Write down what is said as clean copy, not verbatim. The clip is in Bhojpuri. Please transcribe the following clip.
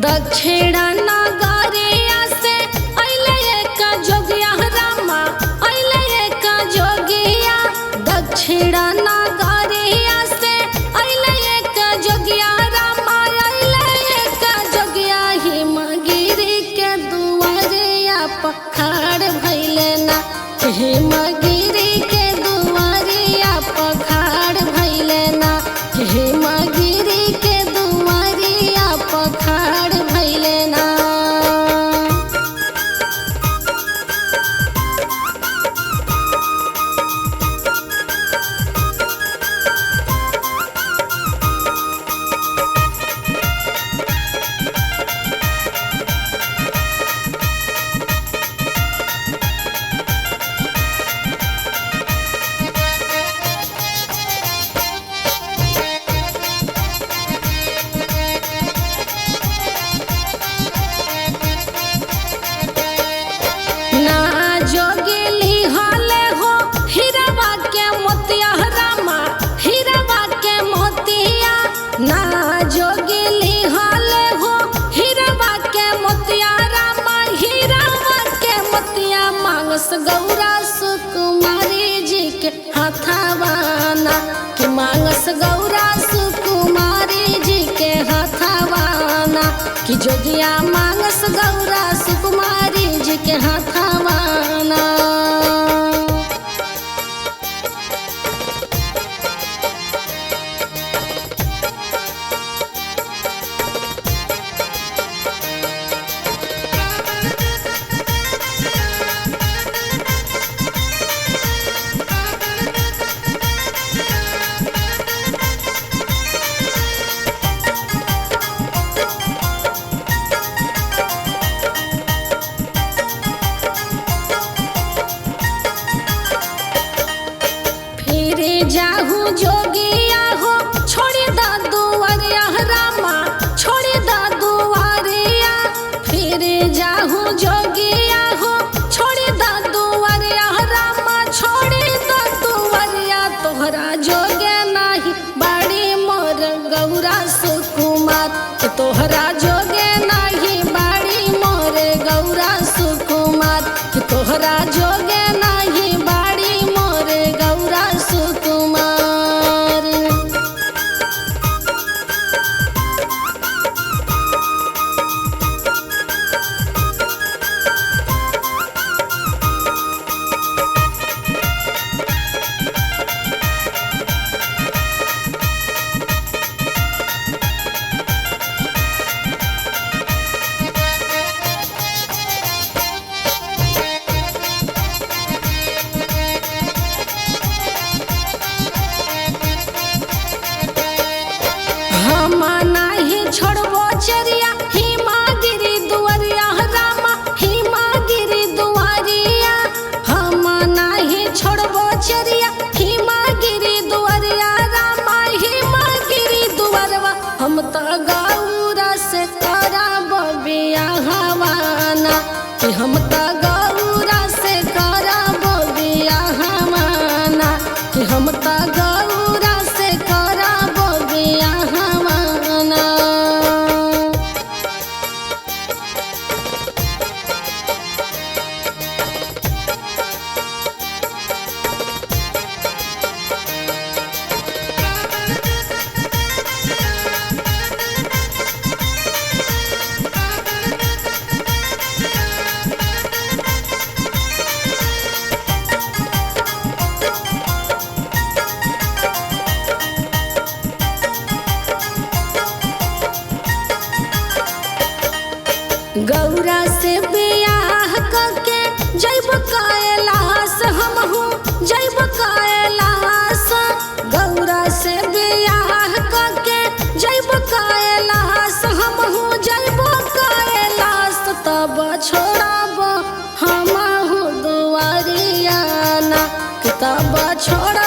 दक्षिणा नगरिया से अइले एक जोगिया रामा, अइले एक जोगिया। दक्षिणा नगरिया से अइले एक जोगिया रामा, अइले एक जोगिया। हिमगिरी के दुआरिया पखाड़ भइले ना, हिमगिरी के दुआरिया पखाड़ भइले ना, हिमगिरी के दुआरिया पखाड़ भइले ना। ना जोगिली हाले हो हीरावा के मोतिया रामा, हीरावा के मोतिया। मांगस गौरा सुकुमारी जी के हाथावाना, कि मांगस गौरा सुकुमारी जी के हाथावाना, कि जोगिया मांगस गौरा सुकुमारी जी के हाथावाना। जाहू जोगिया हो छोड़ी दा दुआरिया रामा, छोड़ी दा दुआरिया। फिर जाहू जोगिया हो छोड़ी दा दुआरिया रामा, छोड़ी दा दुआरिया। तोहरा जोगे नाही बाड़ी मोर गौरा सुकुमार, तोहरा जोगे नाही बाड़ी मोर गौरा सुकुमार, तोहरा जोगे नाही बाड़ी मोर गौरा सुकुमार। हम नाही छोड़बो चरिया हिमागिरी दुआरिया रामा, हिमागिरी दुआरिया। हम नाही छोड़बो चरिया हिमागिरी दुआरिया रामा, हिमागिरी दुआरवा। हम तो गौरा से कराबो बियाहवाना, कि हम तो गौरा से कराबो बियाहवाना, कि हम तो गौरा से कराबो बियाहवाना। गौरा से बियाह करके जैब कैलाश, हमहू जैब कैलाश। गौरा से बियाह करके जैब कैलाश, हमहू जैब कैलाश। तब छोड़ब हमहू दुआरिया ना, तब छोड़